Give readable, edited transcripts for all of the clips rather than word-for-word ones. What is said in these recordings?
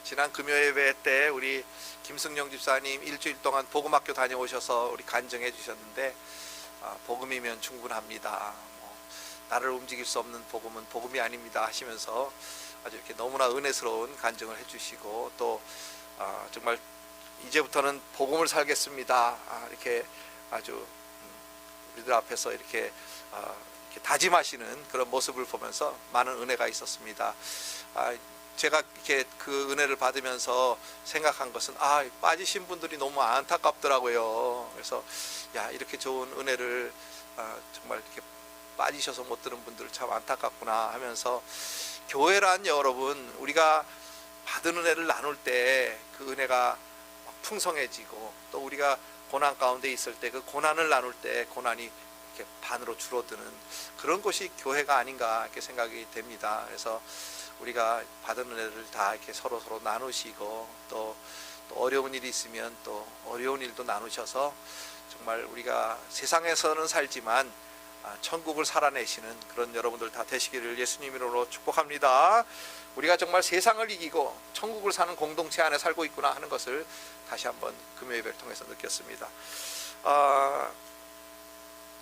지난 금요예배 때 우리 김승용 집사님 일주일 동안 복음학교 다녀오셔서 우리 간증해 주셨는데 복음이면 충분합니다. 나를 움직일 수 없는 복음은 복음이 아닙니다 하시면서 아주 이렇게 너무나 은혜스러운 간증을 해주시고 또 정말 이제부터는 복음을 살겠습니다 이렇게 아주 우리들 앞에서 이렇게 다짐하시는 그런 모습을 보면서 많은 은혜가 있었습니다. 제가 이렇게 그 은혜를 받으면서 생각한 것은 빠지신 분들이 너무 안타깝더라고요. 그래서 이렇게 좋은 은혜를 정말 이렇게 빠지셔서 못 들은 분들 참 안타깝구나 하면서, 교회란 여러분, 우리가 받은 은혜를 나눌 때 그 은혜가 풍성해지고, 또 우리가 고난 가운데 있을 때 그 고난을 나눌 때 고난이 이렇게 반으로 줄어드는 그런 곳이 교회가 아닌가 이렇게 생각이 됩니다. 그래서 우리가 받은 은혜를 다 이렇게 서로 나누시고, 또 어려운 일이 있으면 또 어려운 일도 나누셔서 정말 우리가 세상에서는 살지만 천국을 살아내시는 그런 여러분들 다 되시기를 예수님 이름으로 축복합니다. 우리가 정말 세상을 이기고 천국을 사는 공동체 안에 살고 있구나 하는 것을 다시 한번 금요예배를 통해서 느꼈습니다.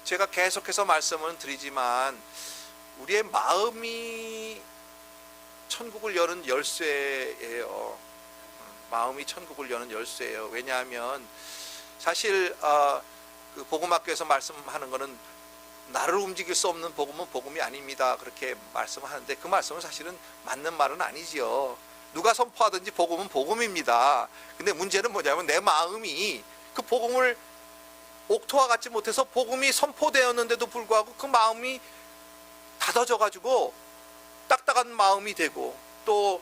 제가 계속해서 말씀을 드리지만 우리의 마음이 천국을 여는 열쇠예요. 마음이 천국을 여는 열쇠예요. 왜냐하면 사실 그 복음학교에서 말씀하는 것은 나를 움직일 수 없는 복음은 복음이 아닙니다 그렇게 말씀하는데, 그 말씀은 사실은 맞는 말은 아니지요. 누가 선포하든지 복음은 복음입니다. 근데 문제는 뭐냐면 내 마음이 그 복음을 옥토와 같지 못해서 복음이 선포되었는데도 불구하고 그 마음이 닫아져 가지고 딱딱한 마음이 되고 또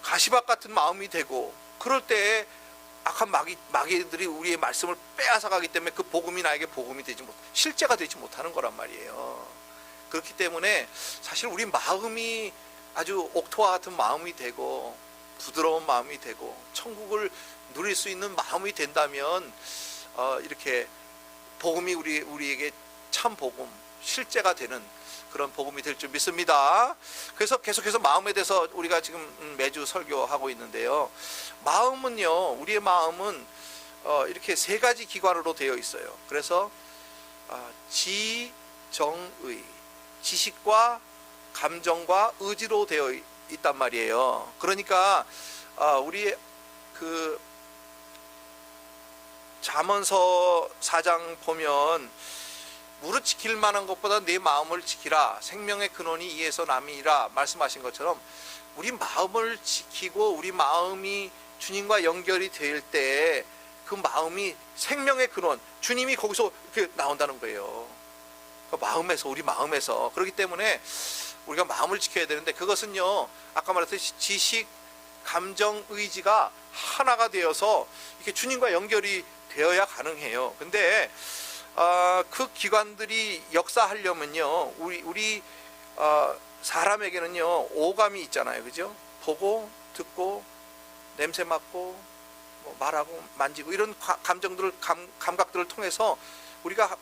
가시밭 같은 마음이 되고, 그럴 때 악한 마귀들이 우리의 말씀을 빼앗아 가기 때문에 그 복음이 나에게 복음이 되지 못, 실제가 되지 못하는 거란 말이에요. 그렇기 때문에 사실 우리 마음이 아주 옥토와 같은 마음이 되고 부드러운 마음이 되고 천국을 누릴 수 있는 마음이 된다면 이렇게 복음이 우리에게 참 복음, 실제가 되는 그런 복음이 될 줄 믿습니다. 그래서 계속해서 마음에 대해서 우리가 지금 매주 설교하고 있는데요. 마음은요, 우리의 마음은 이렇게 세 가지 기관으로 되어 있어요. 그래서 지, 정, 의, 지식과 감정과 의지로 되어 있단 말이에요. 그러니까 우리의 그 잠언서 4장 보면 무릇 지킬 만한 것보다 내 마음을 지키라, 생명의 근원이 이에서 남이라 말씀하신 것처럼, 우리 마음을 지키고 우리 마음이 주님과 연결이 될 때 그 마음이 생명의 근원, 주님이 거기서 이렇게 나온다는 거예요. 그 마음에서, 우리 마음에서. 그렇기 때문에 우리가 마음을 지켜야 되는데, 그것은요 아까 말했듯이 지식, 감정, 의지가 하나가 되어서 이렇게 주님과 연결이 되어야 가능해요. 근데 그 기관들이 역사하려면요, 우리 사람에게는요 오감이 있잖아요, 그죠? 보고, 듣고, 냄새 맡고, 말하고, 만지고, 이런 감정들을 감각들을 통해서 우리가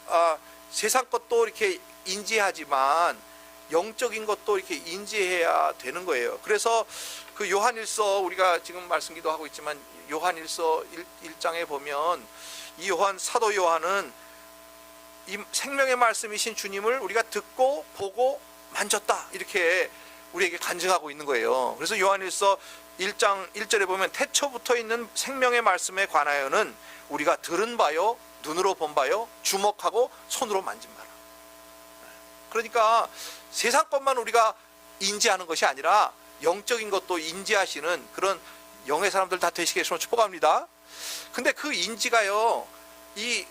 세상 것도 이렇게 인지하지만 영적인 것도 이렇게 인지해야 되는 거예요. 그래서 그 요한일서, 우리가 지금 말씀기도 하고 있지만 요한일서 1장에 보면 이 사도 요한은 이 생명의 말씀이신 주님을 우리가 듣고 보고 만졌다, 이렇게 우리에게 간증하고 있는 거예요. 그래서 요한일서 1장 1절에 보면 태초부터 있는 생명의 말씀에 관하여는 우리가 들은 바요, 눈으로 본 바요, 주목하고 손으로 만진 바라. 그러니까 세상 것만 우리가 인지하는 것이 아니라 영적인 것도 인지하시는 그런 영의 사람들 다 되시겠으면 축복합니다. 근데 그 인지가요, 이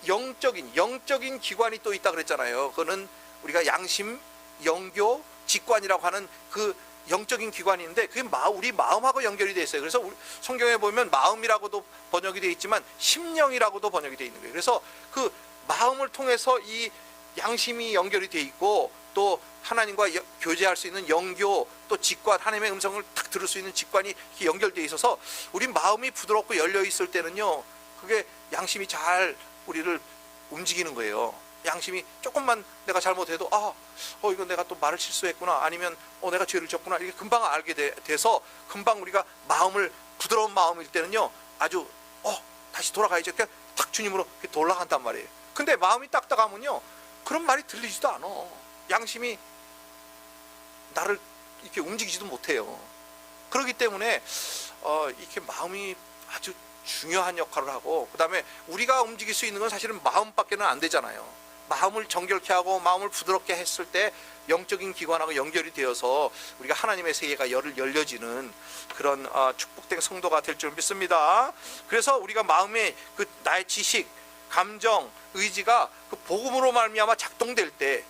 영적인 기관이 또 있다 그랬잖아요. 그거는 우리가 양심, 영교, 직관이라고 하는 그 영적인 기관이 있는데, 그게 우리 마음하고 연결이 되어 있어요. 그래서 성경에 보면 마음이라고도 번역이 되어 있지만 심령이라고도 번역이 되어 있는 거예요. 그래서 그 마음을 통해서 이 양심이 연결이 되어 있고, 또 하나님과 교제할 수 있는 영교, 또 직관, 하나님의 음성을 딱 들을 수 있는 직관이 이렇게 연결되어 있어서 우리 마음이 부드럽고 열려 있을 때는요, 그게 양심이 잘 우리를 움직이는 거예요. 양심이 조금만 내가 잘못해도 이거 내가 또 말을 실수했구나, 아니면 내가 죄를 졌구나, 이렇게 금방 알게 돼서 금방 우리가 마음을, 부드러운 마음일 때는요 아주 다시 돌아가야지, 그냥 탁 주님으로 돌아간단 말이에요. 근데 마음이 딱딱하면요 그런 말이 들리지도 않아. 양심이 나를 이렇게 움직이지도 못해요. 그렇기 때문에 이렇게 마음이 아주 중요한 역할을 하고, 그 다음에 우리가 움직일 수 있는 건 사실은 마음밖에는 안 되잖아요. 마음을 정결케 하고 마음을 부드럽게 했을 때 영적인 기관하고 연결이 되어서 우리가 하나님의 세계가 열려지는 그런 축복된 성도가 될 줄 믿습니다. 그래서 우리가 마음의 나의 지식, 감정, 의지가 그 복음으로 말미암아 작동될 때,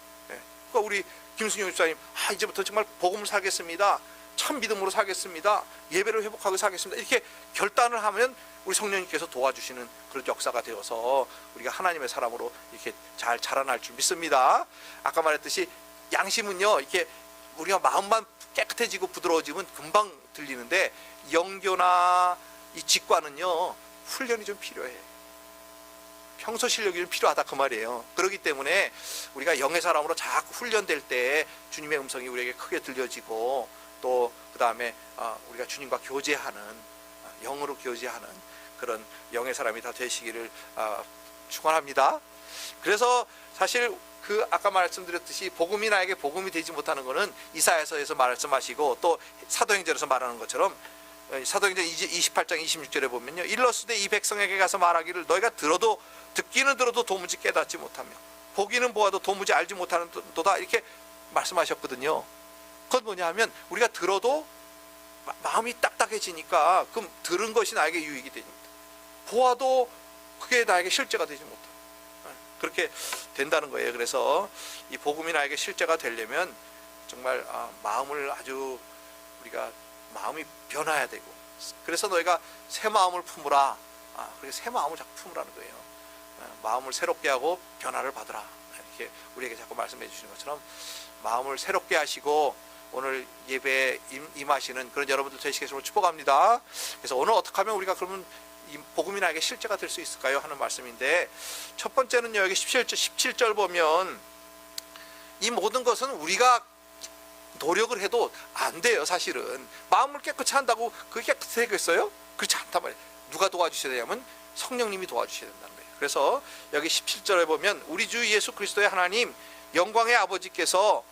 그러니까 우리 김승용 집사님 이제부터 정말 복음을 살겠습니다, 참 믿음으로 살겠습니다, 예배를 회복하고 살겠습니다, 이렇게 결단을 하면 우리 성령님께서 도와주시는 그런 역사가 되어서 우리가 하나님의 사람으로 이렇게 잘 자라날 줄 믿습니다. 아까 말했듯이 양심은요 이렇게 우리가 마음만 깨끗해지고 부드러워지면 금방 들리는데, 영교나 이 직관은요 훈련이 좀 필요해. 평소 실력이 좀 필요하다 그 말이에요. 그렇기 때문에 우리가 영의 사람으로 자꾸 훈련될 때 주님의 음성이 우리에게 크게 들려지고, 또 그 다음에 우리가 주님과 교제하는, 영으로 교제하는 그런 영의 사람이 다 되시기를 축원합니다. 그래서 사실 아까 말씀드렸듯이 복음이 나에게 복음이 되지 못하는 것은 이사야서에서 말씀하시고, 또 사도행전에서 말하는 것처럼 사도행전 28장 26절에 보면요, 일러스되 이 백성에게 가서 말하기를 너희가 듣기는 들어도 도무지 깨닫지 못하며 보기는 보아도 도무지 알지 못하는도다, 이렇게 말씀하셨거든요. 그건 뭐냐 하면 우리가 들어도 마음이 딱딱해지니까 그럼 들은 것이 나에게 유익이 됩니다. 보아도 그게 나에게 실제가 되지 못해요. 그렇게 된다는 거예요. 그래서 이 복음이 나에게 실제가 되려면 정말 마음을 아주 우리가 마음이 변화해야 되고, 그래서 너희가 새 마음을 품으라. 그렇게 새 마음을 자꾸 품으라는 거예요. 마음을 새롭게 하고 변화를 받으라, 이렇게 우리에게 자꾸 말씀해 주시는 것처럼 마음을 새롭게 하시고 오늘 예배에 임하시는 그런 여러분들 되시겠음을 축복합니다. 그래서 오늘 어떻게 하면 우리가 그러면 이 복음이 나에게 실제가 될 수 있을까요 하는 말씀인데, 첫 번째는요, 여기 17절 보면 이 모든 것은 우리가 노력을 해도 안 돼요. 사실은 마음을 깨끗이 한다고 그게 깨끗해겠어요? 그렇지 않단 말이에요. 누가 도와주셔야 되냐면 성령님이 도와주셔야 된다는 거예요. 그래서 여기 17절에 보면 우리 주 예수 그리스도의 하나님 영광의 아버지께서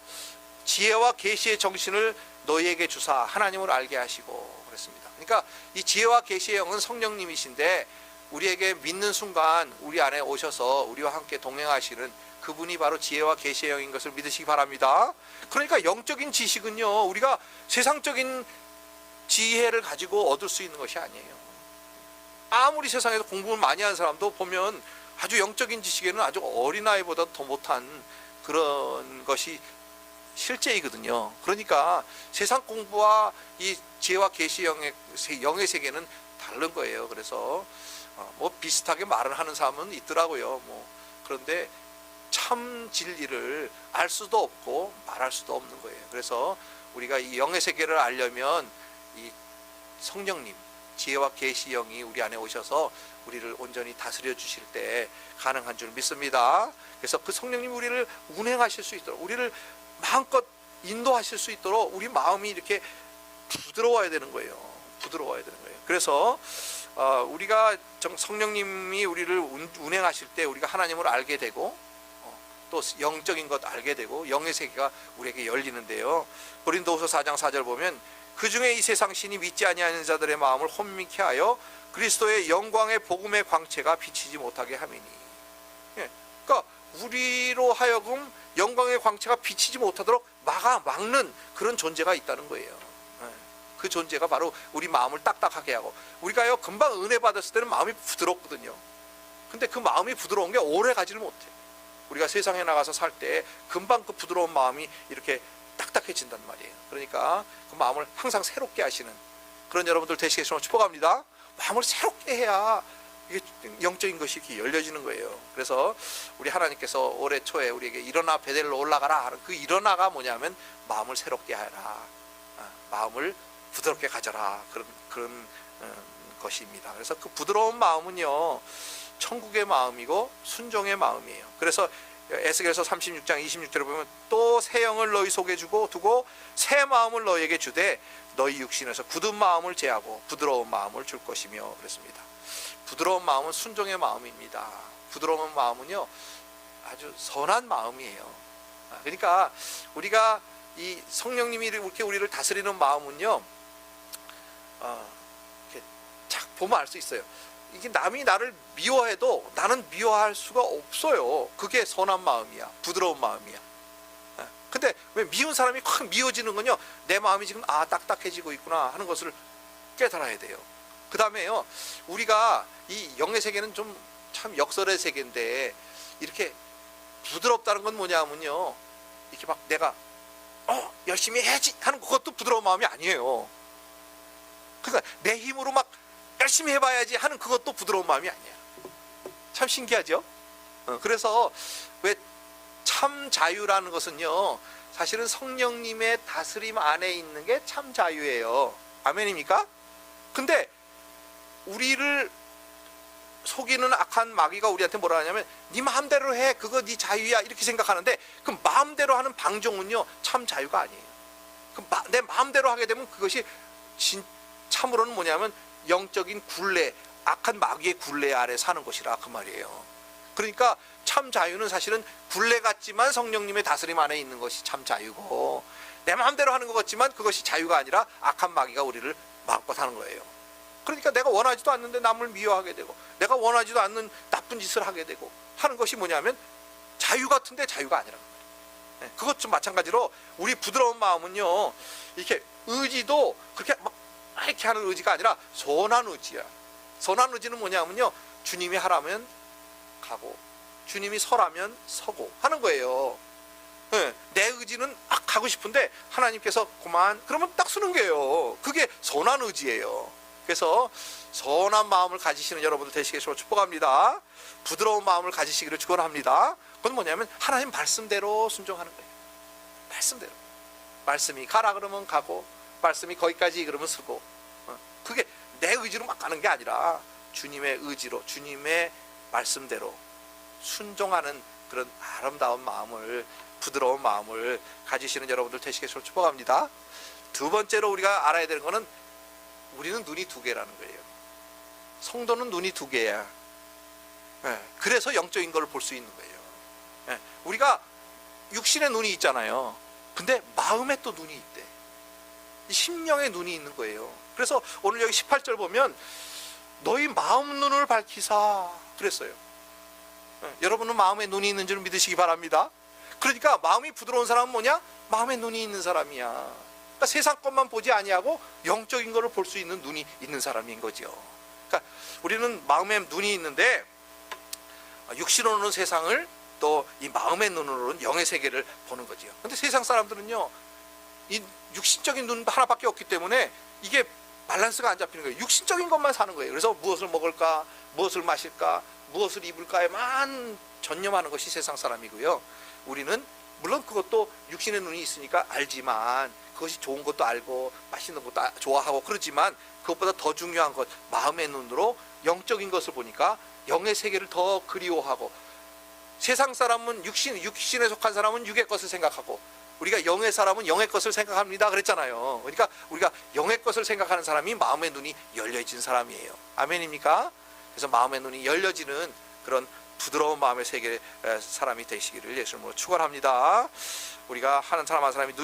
지혜와 계시의 정신을 너희에게 주사 하나님을 알게 하시고 그랬습니다. 그러니까 이 지혜와 계시의 영은 성령님이신데, 우리에게 믿는 순간 우리 안에 오셔서 우리와 함께 동행하시는 그분이 바로 지혜와 계시의 영인 것을 믿으시기 바랍니다. 그러니까 영적인 지식은요 우리가 세상적인 지혜를 가지고 얻을 수 있는 것이 아니에요. 아무리 세상에서 공부를 많이 한 사람도 보면 아주 영적인 지식에는 아주 어린아이보다 더 못한 그런 것이 실제이거든요. 그러니까 세상 공부와 이 지혜와 계시 영의 세계는 다른 거예요. 그래서 뭐 비슷하게 말을 하는 사람은 있더라고요. 그런데 참 진리를 알 수도 없고 말할 수도 없는 거예요. 그래서 우리가 이 영의 세계를 알려면 이 성령님, 지혜와 계시 영이 우리 안에 오셔서 우리를 온전히 다스려 주실 때 가능한 줄 믿습니다. 그래서 그 성령님이 우리를 운행하실 수 있도록, 우리를 마음껏 인도하실 수 있도록 우리 마음이 이렇게 부드러워야 되는 거예요. 부드러워야 되는 거예요. 그래서 우리가 성령님이 우리를 운행하실 때 우리가 하나님을 알게 되고, 또 영적인 것 알게 되고 영의 세계가 우리에게 열리는데요. 고린도후서 4장 4절 보면 그 중에 이 세상 신이 믿지 아니하는 자들의 마음을 혼미케 하여 그리스도의 영광의 복음의 광채가 비치지 못하게 함이니. 그러니까 우리로 하여금 영광의 광채가 비치지 못하도록 막는 그런 존재가 있다는 거예요. 그 존재가 바로 우리 마음을 딱딱하게 하고, 우리가요 금방 은혜 받았을 때는 마음이 부드럽거든요. 근데 그 마음이 부드러운 게 오래 가지를 못해. 우리가 세상에 나가서 살 때 금방 그 부드러운 마음이 이렇게 딱딱해진단 말이에요. 그러니까 그 마음을 항상 새롭게 하시는 그런 여러분들 되시겠으면 축복합니다. 마음을 새롭게 해야 이게 영적인 것이 이렇게 열려지는 거예요. 그래서 우리 하나님께서 올해 초에 우리에게 일어나 베델로 올라가라 하는 그 일어나가 뭐냐면 마음을 새롭게 하라, 마음을 부드럽게 가져라, 그런 것입니다. 그래서 그 부드러운 마음은요 천국의 마음이고 순종의 마음이에요. 그래서 에스겔서 36장 26절에 보면 또 새 영을 너희 속에 두고 새 마음을 너희에게 주되 너희 육신에서 굳은 마음을 제하고 부드러운 마음을 줄 것이며 그랬습니다. 부드러운 마음은 순종의 마음입니다. 부드러운 마음은요 아주 선한 마음이에요. 그러니까 우리가 이 성령님이 이렇게 우리를 다스리는 마음은요 이렇게 착 보면 알 수 있어요. 이게 남이 나를 미워해도 나는 미워할 수가 없어요. 그게 선한 마음이야. 부드러운 마음이야. 근데 왜 미운 사람이 확 미워지는 건요, 내 마음이 지금 딱딱해지고 있구나 하는 것을 깨달아야 돼요. 그 다음에요, 우리가 이 영의 세계는 좀 참 역설의 세계인데 이렇게 부드럽다는 건 뭐냐면요, 이렇게 막 내가 열심히 해야지 하는 그것도 부드러운 마음이 아니에요. 그러니까 내 힘으로 막 열심히 해봐야지 하는 그것도 부드러운 마음이 아니야. 참 신기하죠? 그래서 왜 참 자유라는 것은요, 사실은 성령님의 다스림 안에 있는 게 참 자유예요. 아멘입니까? 근데 우리를 속이는 악한 마귀가 우리한테 뭐라 하냐면 네 마음대로 해, 그거 네 자유야, 이렇게 생각하는데 그 마음대로 하는 방종은요 참 자유가 아니에요. 내 마음대로 하게 되면 그것이 참으로는 뭐냐면 영적인 굴레, 악한 마귀의 굴레 아래 사는 것이라 그 말이에요. 그러니까 참 자유는 사실은 굴레 같지만 성령님의 다스림 안에 있는 것이 참 자유고, 내 마음대로 하는 것 같지만 그것이 자유가 아니라 악한 마귀가 우리를 마음껏 하는 거예요. 그러니까 내가 원하지도 않는데 남을 미워하게 되고, 내가 원하지도 않는 나쁜 짓을 하게 되고 하는 것이 뭐냐면 자유 같은데 자유가 아니라는 거예요. 그것 좀 마찬가지로 우리 부드러운 마음은요, 이렇게 의지도 그렇게 막 이렇게 하는 의지가 아니라 선한 의지야. 선한 의지는 뭐냐면요, 주님이 하라면 가고 주님이 서라면 서고 하는 거예요. 내 의지는 막 가고 싶은데 하나님께서 그만 그러면 딱 서는 거예요. 그게 선한 의지예요. 그래서 선한 마음을 가지시는 여러분들 되시기를 축복합니다. 부드러운 마음을 가지시기를 축원합니다. 그건 뭐냐면 하나님 말씀대로 순종하는 거예요. 말씀대로. 말씀이 가라 그러면 가고, 말씀이 거기까지 그러면 서고. 그게 내 의지로 막 가는 게 아니라 주님의 의지로, 주님의 말씀대로 순종하는 그런 아름다운 마음을, 부드러운 마음을 가지시는 여러분들 되시기를 축복합니다. 두 번째로 우리가 알아야 되는 것은 우리는 눈이 두 개라는 거예요. 성도는 눈이 두 개야. 그래서 영적인 걸 볼 수 있는 거예요. 우리가 육신의 눈이 있잖아요. 근데 마음에 또 눈이 있대. 심령의 눈이 있는 거예요. 그래서 오늘 여기 18절 보면 너희 마음 눈을 밝히사 그랬어요. 여러분은 마음에 눈이 있는 줄 믿으시기 바랍니다. 그러니까 마음이 부드러운 사람은 뭐냐? 마음에 눈이 있는 사람이야. 그러니까 세상 것만 보지 아니하고 영적인 것을 볼 수 있는 눈이 있는 사람인 거죠. 그러니까 우리는 마음에 눈이 있는데 육신으로는 세상을, 또 이 마음의 눈으로는 영의 세계를 보는 거죠. 근데 세상 사람들은요, 이 육신적인 눈 하나밖에 없기 때문에 이게 밸런스가 안 잡히는 거예요. 육신적인 것만 사는 거예요. 그래서 무엇을 먹을까, 무엇을 마실까, 무엇을 입을까에만 전념하는 것이 세상 사람이고요. 우리는 물론 그것도 육신의 눈이 있으니까 알지만, 그것이 좋은 것도 알고 맛있는 것도 좋아하고 그러지만, 그것보다 더 중요한 것, 마음의 눈으로 영적인 것을 보니까 영의 세계를 더 그리워하고, 세상 사람은 육신에 속한 사람은 육의 것을 생각하고, 우리가 영의 사람은 영의 것을 생각합니다 그랬잖아요. 그러니까 우리가 영의 것을 생각하는 사람이 마음의 눈이 열려진 사람이에요. 아멘입니까? 그래서 마음의 눈이 열려지는 그런 부드러운 마음의 세계 사람이 되시기를 예수님으로 축원합니다. 우리가 하는 사람 한 사람이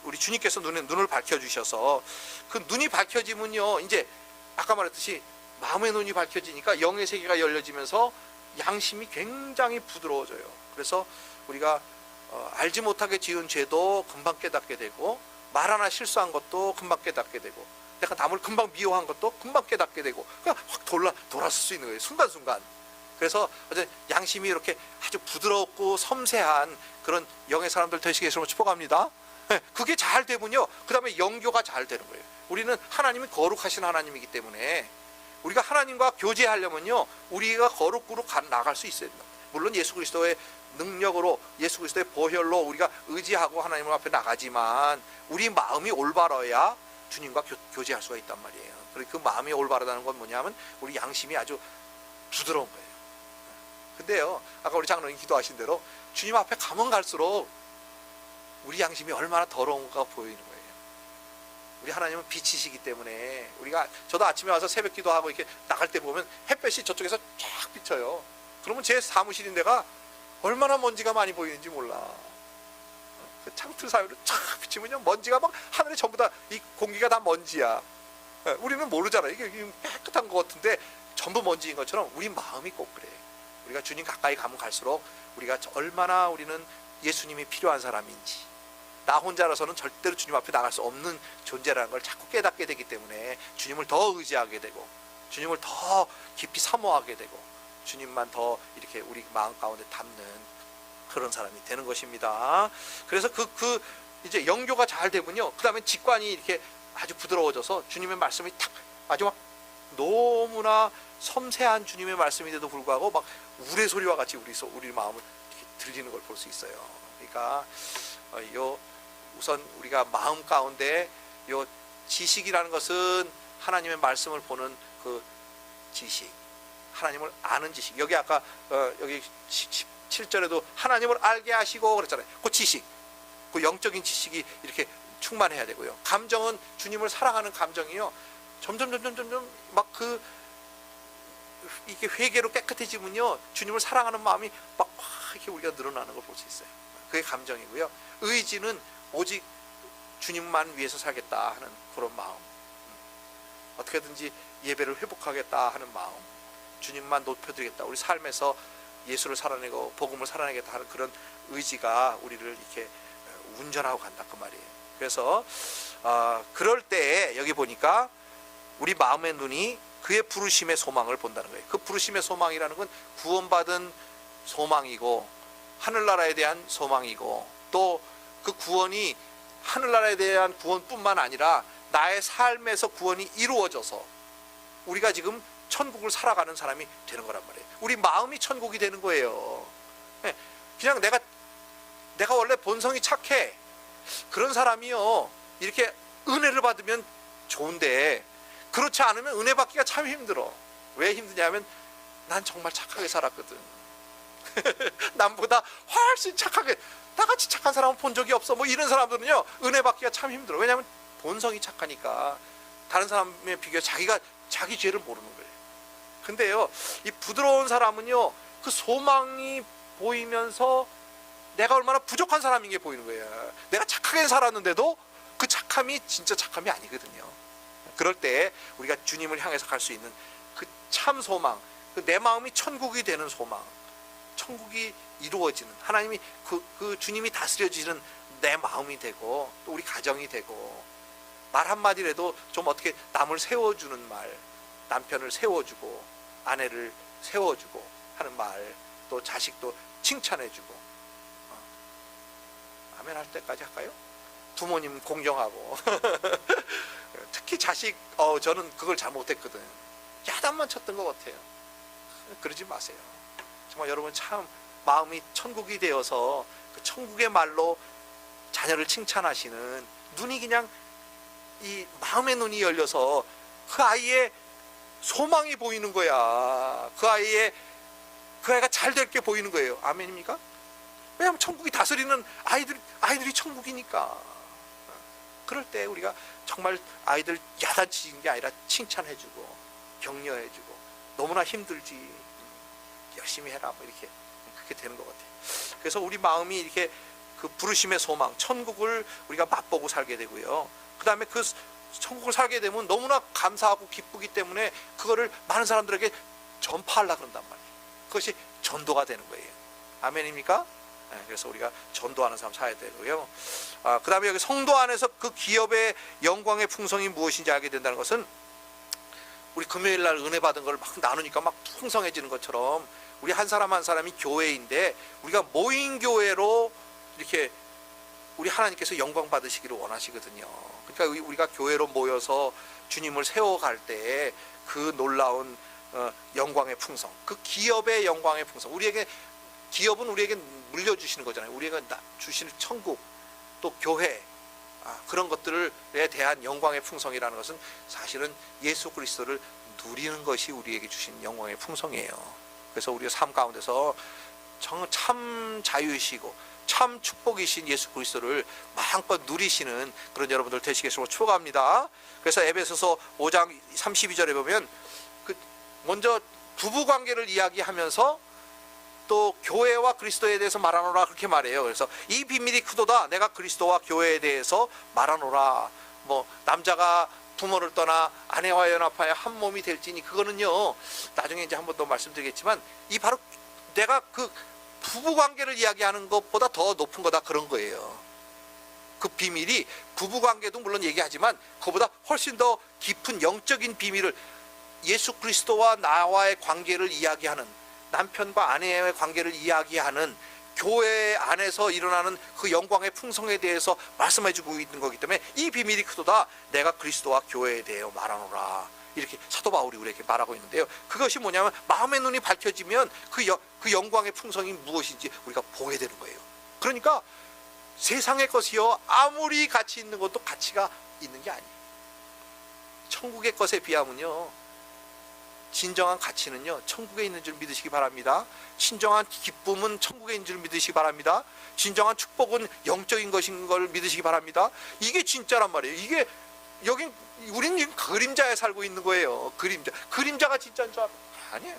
우리 주님께서 눈을 밝혀주셔서 그 눈이 밝혀지면요, 이제 아까 말했듯이 마음의 눈이 밝혀지니까 영의 세계가 열려지면서 양심이 굉장히 부드러워져요. 그래서 우리가 알지 못하게 지은 죄도 금방 깨닫게 되고, 말 하나 실수한 것도 금방 깨닫게 되고, 내가 남을 금방 미워한 것도 금방 깨닫게 되고, 그냥 확 돌았을 수 있는 거예요. 순간순간. 그래서 양심이 이렇게 아주 부드럽고 섬세한 그런 영의 사람들 되시게 해서 축복합니다. 그게 잘 되면요, 그 다음에 영교가 잘 되는 거예요. 우리는 하나님이 거룩하신 하나님이기 때문에 우리가 하나님과 교제하려면요, 우리가 거룩으로 나갈 수 있어야 된다. 물론 예수 그리스도의 능력으로, 예수 그리스도의 보혈로 우리가 의지하고 하나님 앞에 나가지만, 우리 마음이 올바라야 주님과 교제할 수가 있단 말이에요. 그리고 그 마음이 올바르다는 건 뭐냐면 우리 양심이 아주 부드러운 거예요. 근데요, 아까 우리 장로님 기도하신 대로 주님 앞에 가면 갈수록 우리 양심이 얼마나 더러운가 보이는 거예요. 우리 하나님은 빛이시기 때문에 저도 아침에 와서 새벽 기도하고 이렇게 나갈 때 보면 햇볕이 저쪽에서 쫙 비쳐요. 그러면 제 사무실인데가 얼마나 먼지가 많이 보이는지 몰라. 그 창틀 사이로 쫙 비치면요, 먼지가 막 하늘에 전부 다, 이 공기가 다 먼지야. 우리는 모르잖아. 이게 깨끗한 것 같은데 전부 먼지인 것처럼 우리 마음이 꼭 그래. 우리가 주님 가까이 가면 갈수록 우리가 얼마나 우리는 예수님이 필요한 사람인지, 나 혼자라서는 절대로 주님 앞에 나갈 수 없는 존재라는 걸 자꾸 깨닫게 되기 때문에 주님을 더 의지하게 되고, 주님을 더 깊이 사모하게 되고, 주님만 더 이렇게 우리 마음 가운데 담는 그런 사람이 되는 것입니다. 그래서 이제 영교가 잘 되군요. 그 다음에 직관이 이렇게 아주 부드러워져서 주님의 말씀이 탁 아주 막 너무나 섬세한 주님의 말씀인데도 불구하고 막 우레소리와 같이 우리 마음을 이렇게 들리는 걸 볼 수 있어요. 그러니까 우선 우리가 마음 가운데 지식이라는 것은 하나님의 말씀을 보는 그 지식, 하나님을 아는 지식. 여기 아까 여기 17절에도 하나님을 알게 하시고 그랬잖아요. 그 지식, 그 영적인 지식이 이렇게 충만해야 되고요. 감정은 주님을 사랑하는 감정이요, 점점 막 이게 회개로 깨끗해지면요, 주님을 사랑하는 마음이 막 이렇게 우리가 늘어나는 걸 볼 수 있어요. 그게 감정이고요. 의지는 오직 주님만 위해서 살겠다 하는 그런 마음, 어떻게든지 예배를 회복하겠다 하는 마음, 주님만 높여드리겠다, 우리 삶에서 예수를 살아내고 복음을 살아내겠다 하는 그런 의지가 우리를 이렇게 운전하고 간다 그 말이에요. 그래서 그럴 때에 여기 보니까 우리 마음의 눈이 그의 부르심의 소망을 본다는 거예요. 그 부르심의 소망이라는 건 구원받은 소망이고, 하늘나라에 대한 소망이고, 또 그 구원이 하늘나라에 대한 구원뿐만 아니라 나의 삶에서 구원이 이루어져서 우리가 지금 천국을 살아가는 사람이 되는 거란 말이에요. 우리 마음이 천국이 되는 거예요. 그냥 내가 원래 본성이 착해, 그런 사람이요, 이렇게 은혜를 받으면 좋은데, 그렇지 않으면 은혜 받기가 참 힘들어. 왜 힘드냐면 난 정말 착하게 살았거든. 남보다 훨씬 착하게, 나같이 착한 사람은 본 적이 없어, 뭐 이런 사람들은요 은혜 받기가 참 힘들어. 왜냐하면 본성이 착하니까 다른 사람에 비교해 자기가 자기 죄를 모르는 거예요. 근데요, 이 부드러운 사람은요, 그 소망이 보이면서 내가 얼마나 부족한 사람인 게 보이는 거예요. 내가 착하게 살았는데도 그 착함이 진짜 착함이 아니거든요. 그럴 때 우리가 주님을 향해서 갈 수 있는 그 참 소망, 내 마음이 천국이 되는 소망, 천국이 이루어지는, 하나님이 그 주님이 다스려지는 내 마음이 되고, 또 우리 가정이 되고, 말 한마디라도 좀 어떻게 남을 세워주는 말, 남편을 세워주고 아내를 세워주고 하는 말, 또 자식도 칭찬해주고, 아멘 할 때까지 할까요? 부모님 공경하고 특히 자식, 저는 그걸 잘 못했거든. 야단만 쳤던 것 같아요. 그러지 마세요. 정말 여러분 참 마음이 천국이 되어서 그 천국의 말로 자녀를 칭찬하시는, 눈이 그냥 이 마음의 눈이 열려서 그 아이의 소망이 보이는 거야. 그 아이가 잘 될 게 보이는 거예요. 아멘입니까? 왜냐하면 천국이 다스리는 아이들이 천국이니까. 그럴 때 우리가 정말 아이들 야단치는 게 아니라 칭찬해주고 격려해주고, 너무나 힘들지, 열심히 해라, 뭐 이렇게 그렇게 되는 것 같아요. 그래서 우리 마음이 이렇게 그 부르심의 소망, 천국을 우리가 맛보고 살게 되고요. 그 다음에 그 천국을 살게 되면 너무나 감사하고 기쁘기 때문에 그거를 많은 사람들에게 전파하려고 그런단 말이에요. 그것이 전도가 되는 거예요. 아멘입니까? 그래서 우리가 전도하는 삶 살아야 되고요. 그 다음에 여기 성도 안에서 그 기업의 영광의 풍성이 무엇인지 알게 된다는 것은, 우리 금요일 날 은혜 받은 걸 막 나누니까 막 풍성해지는 것처럼 우리 한 사람 한 사람이 교회인데, 우리가 모인 교회로 이렇게 우리 하나님께서 영광 받으시기를 원하시거든요. 그러니까 우리가 교회로 모여서 주님을 세워갈 때 그 놀라운 영광의 풍성, 그 기업의 영광의 풍성, 기업은 우리에게 물려주시는 거잖아요. 우리가 주시는 천국, 또 교회, 그런 것들에 대한 영광의 풍성이라는 것은 사실은 예수 그리스도를 누리는 것이 우리에게 주신 영광의 풍성이에요. 그래서 우리의 삶 가운데서 참 자유이시고 참 축복이신 예수 그리스도를 마음껏 누리시는 그런 여러분들 되시겠으면 축복합니다. 그래서 에베소서 5장 32절에 보면 먼저 부부 관계를 이야기하면서 또 교회와 그리스도에 대해서 말하노라 그렇게 말해요. 그래서 이 비밀이 크도다 내가 그리스도와 교회에 대해서 말하노라. 뭐 남자가 부모를 떠나 아내와 연합하여 한 몸이 될지니 그거는요 나중에 이제 한 번 더 말씀드리겠지만 이 바로 내가 그 부부 관계를 이야기하는 것보다 더 높은 거다 그런 거예요. 그 비밀이 부부 관계도 물론 얘기하지만 그보다 훨씬 더 깊은 영적인 비밀을 예수 그리스도와 나와의 관계를 이야기하는 남편과 아내의 관계를 이야기하는 교회 안에서 일어나는 그 영광의 풍성에 대해서 말씀해주고 있는 거기 때문에 이 비밀이 크도다 내가 그리스도와 교회에 대해 말하노라 이렇게 사도 바울이 우리에게 말하고 있는데요. 그것이 뭐냐면 마음의 눈이 밝혀지면 그 영광의 풍성이 무엇인지 우리가 보게 되는 거예요. 그러니까 세상의 것이요 아무리 가치 있는 것도 가치가 있는 게 아니에요. 천국의 것에 비하면요 진정한 가치는요 천국에 있는 줄 믿으시기 바랍니다. 진정한 기쁨은 천국에 있는 줄 믿으시기 바랍니다. 진정한 축복은 영적인 것인 걸 믿으시기 바랍니다. 이게 진짜란 말이에요. 이게 여긴 우리는 지금 그림자에 살고 있는 거예요. 그림자가 진짜인 줄 아니에요.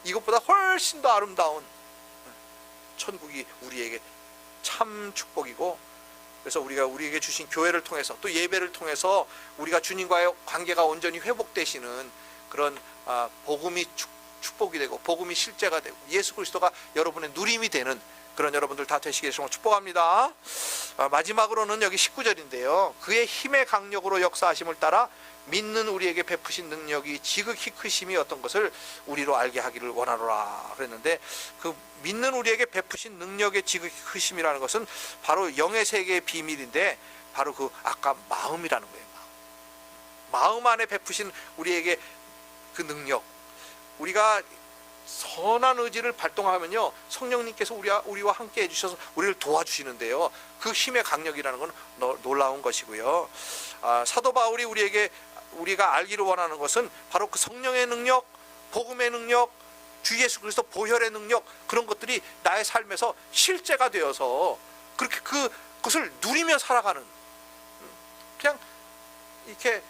이것보다 훨씬 더 아름다운 천국이 우리에게 참 축복이고, 그래서 우리가 우리에게 주신 교회를 통해서 또 예배를 통해서 우리가 주님과의 관계가 온전히 회복되시는 그런 복음이 축복이 되고 복음이 실제가 되고 예수 그리스도가 여러분의 누림이 되는 그런 여러분들 다 되시길 축복합니다. 마지막으로는 여기 19절인데요. 그의 힘의 강력으로 역사하심을 따라 믿는 우리에게 베푸신 능력이 지극히 크심이 어떤 것을 우리로 알게 하기를 원하노라 그랬는데, 그 믿는 우리에게 베푸신 능력의 지극히 크심이라는 것은 바로 영의 세계의 비밀인데 바로 그 아까 마음이라는 거예요. 마음 안에 베푸신 우리에게 그 능력, 우리가 선한 의지를 발동하면요 성령님께서 우리와 함께 해주셔서 우리를 도와주시는데요, 그 힘의 강력이라는 건 놀라운 것이고요. 사도 바울이 우리가 알기를 원하는 것은 바로 그 성령의 능력, 복음의 능력, 주 예수 그리스도 보혈의 능력, 그런 것들이 나의 삶에서 실제가 되어서 그렇게 그것을 누리며 살아가는, 그냥 이렇게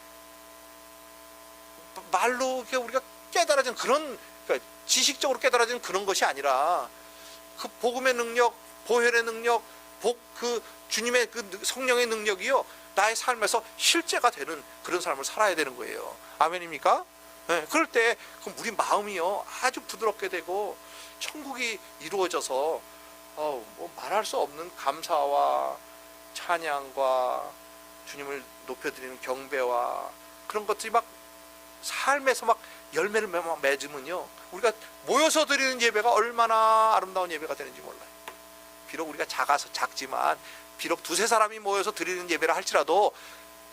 말로 이렇게 우리가 깨달아진 그런, 그러니까 지식적으로 깨달아진 그런 것이 아니라 그 복음의 능력, 보혈의 능력, 그 주님의 그 성령의 능력이요 나의 삶에서 실제가 되는 그런 삶을 살아야 되는 거예요. 아멘입니까? 네, 그럴 때 우리 마음이요 아주 부드럽게 되고 천국이 이루어져서 뭐 말할 수 없는 감사와 찬양과 주님을 높여드리는 경배와 그런 것들이 막 삶에서 막 열매를 맺으면요 우리가 모여서 드리는 예배가 얼마나 아름다운 예배가 되는지 몰라요. 비록 우리가 작지만 비록 두세 사람이 모여서 드리는 예배를 할지라도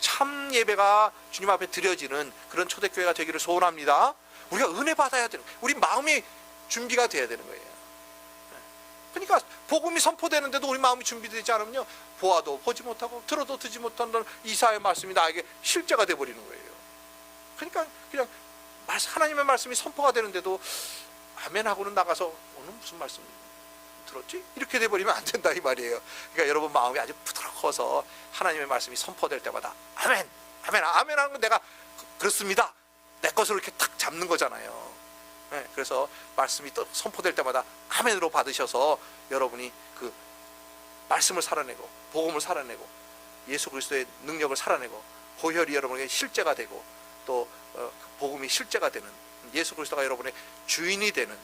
참 예배가 주님 앞에 드려지는 그런 초대교회가 되기를 소원합니다. 우리가 은혜 받아야 되는 거예요. 우리 마음이 준비가 돼야 되는 거예요. 그러니까 복음이 선포되는데도 우리 마음이 준비되지 않으면요 보아도 보지 못하고 들어도 듣지 못하는 이사의 말씀이 나에게 실제가 돼버리는 거예요. 그러니까 그냥 하나님의 말씀이 선포가 되는데도 아멘하고는 나가서 오늘 무슨 말씀 들었지? 이렇게 돼버리면 안 된다 이 말이에요. 그러니까 여러분 마음이 아주 부드러워서 하나님의 말씀이 선포될 때마다 아멘, 아멘, 아멘 하는 건 내가 그렇습니다, 내 것으로 이렇게 탁 잡는 거잖아요. 네, 그래서 말씀이 또 선포될 때마다 아멘으로 받으셔서 여러분이 그 말씀을 살아내고 복음을 살아내고 예수 그리스도의 능력을 살아내고 보혈이 여러분에게 실제가 되고 또 복음이 실제가 되는 예수 그리스도가 여러분의 주인이 되는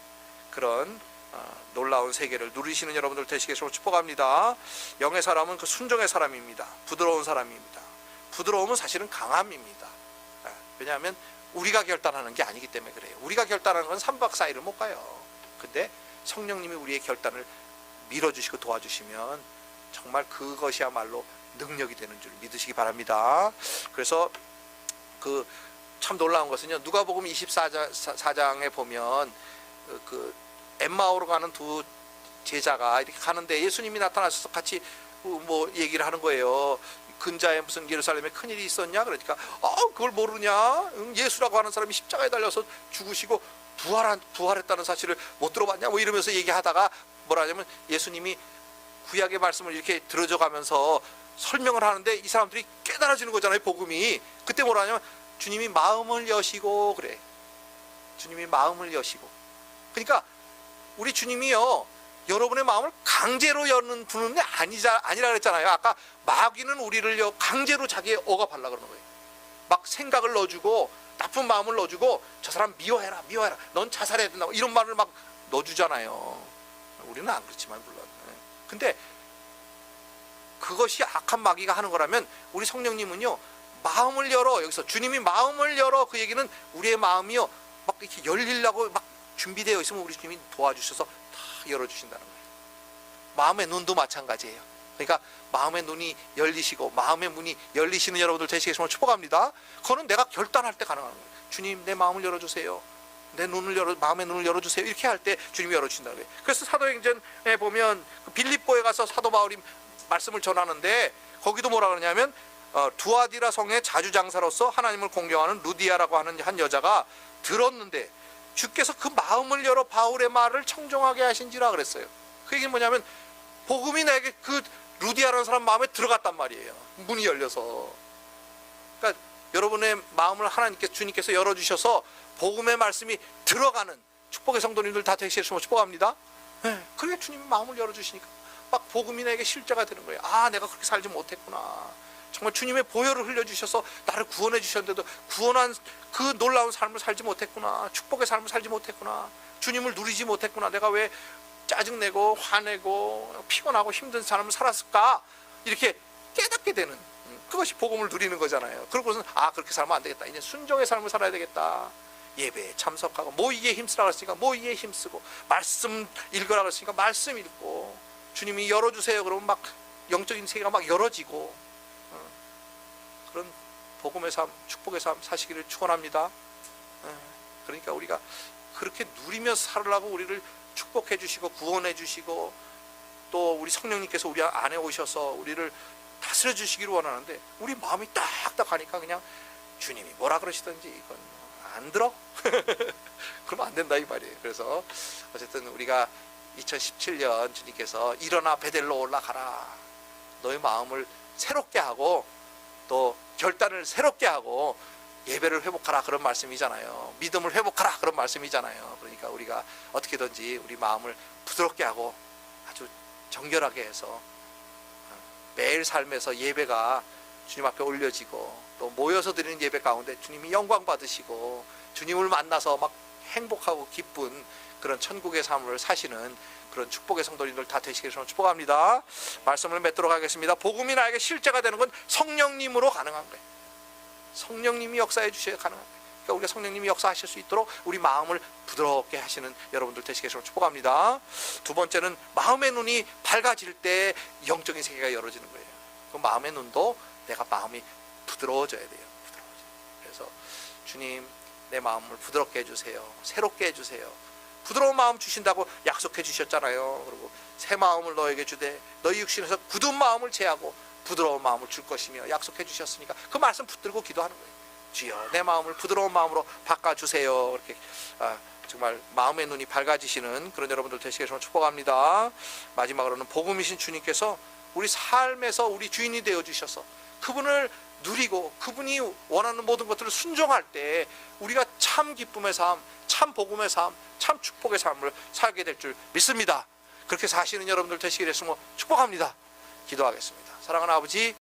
그런 놀라운 세계를 누리시는 여러분들 되시겠으면 축복합니다. 영의 사람은 그 순종의 사람입니다. 부드러운 사람입니다. 부드러움은 사실은 강함입니다. 왜냐하면 우리가 결단하는 게 아니기 때문에 그래요. 우리가 결단하는 건 3박 4일을 못 가요. 근데 성령님이 우리의 결단을 밀어주시고 도와주시면 정말 그것이야말로 능력이 되는 줄 믿으시기 바랍니다. 그래서 참 놀라운 것은요 누가복음 24장에 보면 그 엠마오로 가는 두 제자가 이렇게 가는데 예수님이 나타나셔서 같이 뭐 얘기를 하는 거예요. 근자에 무슨 예루살렘에 큰일이 있었냐 그러니까 그걸 모르냐, 예수라고 하는 사람이 십자가에 달려서 죽으시고 부활했다는 사실을 못 들어봤냐 뭐 이러면서 얘기하다가 뭐라 하냐면 예수님이 구약의 말씀을 이렇게 들어줘 가면서 설명을 하는데 이 사람들이 깨달아지는 거잖아요. 복음이. 그때 뭐라 하냐면 주님이 마음을 여시고 그래. 주님이 마음을 여시고. 그러니까 우리 주님이요, 여러분의 마음을 강제로 여는 분은 아니라 그랬잖아요. 아까 마귀는 우리를 강제로 자기의 억압하려고 그러는 거예요. 막 생각을 넣어주고 나쁜 마음을 넣어주고 저 사람 미워해라 넌 자살해야 된다고 이런 말을 막 넣어주잖아요. 우리는 안 그렇지만 물론. 근데 그것이 악한 마귀가 하는 거라면 우리 성령님은요, 마음을 열어. 여기서 주님이 마음을 열어. 그 얘기는 우리의 마음이요 막 이렇게 열리려고 막 준비되어 있으면 우리 주님이 도와주셔서 다 열어주신다는 거예요. 마음의 눈도 마찬가지예요. 그러니까 마음의 눈이 열리시고 마음의 문이 열리시는 여러분들 되시겠음을 축복합니다. 그거는 내가 결단할 때 가능한 거예요. 주님, 내 마음을 열어주세요. 내 눈을 마음의 눈을 열어주세요. 이렇게 할 때 주님이 열어주신다는 거예요. 그래서 사도행전에 보면 빌립보에 가서 사도 바울이 말씀을 전하는데 거기도 뭐라 그러냐면 두아디라 성의 자주장사로서 하나님을 공경하는 루디아라고 하는 한 여자가 들었는데 주께서 그 마음을 열어 바울의 말을 청종하게 하신지라 그랬어요. 그 얘기는 뭐냐면 복음이 내게 그 루디아라는 사람 마음에 들어갔단 말이에요. 문이 열려서. 그러니까 여러분의 마음을 주님께서 열어주셔서 복음의 말씀이 들어가는 축복의 성도님들 다 되시겠으면 축복합니다. 네, 그러니까 주님이 마음을 열어주시니까 막 복음이 내게 실제가 되는 거예요. 아, 내가 그렇게 살지 못했구나. 정말 주님의 보혈을 흘려주셔서 나를 구원해 주셨는데도 구원한 그 놀라운 삶을 살지 못했구나. 축복의 삶을 살지 못했구나. 주님을 누리지 못했구나. 내가 왜 짜증내고 화내고 피곤하고 힘든 삶을 살았을까? 이렇게 깨닫게 되는, 그것이 복음을 누리는 거잖아요. 그러고서는 그렇게 살면 안 되겠다. 이제 순종의 삶을 살아야 되겠다. 예배에 참석하고 모이기에 힘쓰라고 했으니까 모이기에 힘쓰고 말씀 읽으라고 했으니까 말씀 읽고 주님이 열어주세요 그러면 막 영적인 세계가 막 열어지고 그런 복음의 삶, 축복의 삶 사시기를 축원합니다. 그러니까 우리가 그렇게 누리면서 살으라고 우리를 축복해 주시고 구원해 주시고 또 우리 성령님께서 우리 안에 오셔서 우리를 다스려 주시기를 원하는데 우리 마음이 딱딱 하니까 그냥 주님이 뭐라 그러시든지 이건 안 들어? 그러면 안 된다 이 말이에요. 그래서 어쨌든 우리가 2017년 주님께서 일어나 베델로 올라가라, 너의 마음을 새롭게 하고 또 결단을 새롭게 하고 예배를 회복하라 그런 말씀이잖아요. 믿음을 회복하라 그런 말씀이잖아요. 그러니까 우리가 어떻게든지 우리 마음을 부드럽게 하고 아주 정결하게 해서 매일 삶에서 예배가 주님 앞에 올려지고 또 모여서 드리는 예배 가운데 주님이 영광 받으시고 주님을 만나서 막 행복하고 기쁜 그런 천국의 삶을 사시는 그런 축복의 성도님들 다 되시길 축복합니다. 말씀을 맺도록 하겠습니다. 복음이 나에게 실제가 되는 건 성령님으로 가능한 거예요. 성령님이 역사해 주셔야 가능한 거예요. 그러니까 우리가 성령님이 역사하실 수 있도록 우리 마음을 부드럽게 하시는 여러분들 되시길 축복합니다. 두 번째는 마음의 눈이 밝아질 때 영적인 세계가 열어지는 거예요. 그 마음의 눈도 내가 마음이 부드러워져야 돼요. 그래서 주님, 내 마음을 부드럽게 해주세요. 새롭게 해주세요. 부드러운 마음 주신다고 약속해 주셨잖아요. 그리고 새 마음을 너에게 주되 너희 육신에서 굳은 마음을 제하고 부드러운 마음을 줄 것이며 약속해 주셨으니까 그 말씀 붙들고 기도하는 거예요. 주여, 내 마음을 부드러운 마음으로 바꿔주세요. 이렇게 정말 마음의 눈이 밝아지시는 그런 여러분들 되시길 축복합니다. 마지막으로는 복음이신 주님께서 우리 삶에서 우리 주인이 되어주셔서 그분을 누리고 그분이 원하는 모든 것들을 순종할 때 우리가 참 기쁨의 삶, 참 복음의 삶, 참 축복의 삶을 살게 될 줄 믿습니다. 그렇게 사시는 여러분들 되시길 했으면 축복합니다. 기도하겠습니다. 사랑하는 아버지,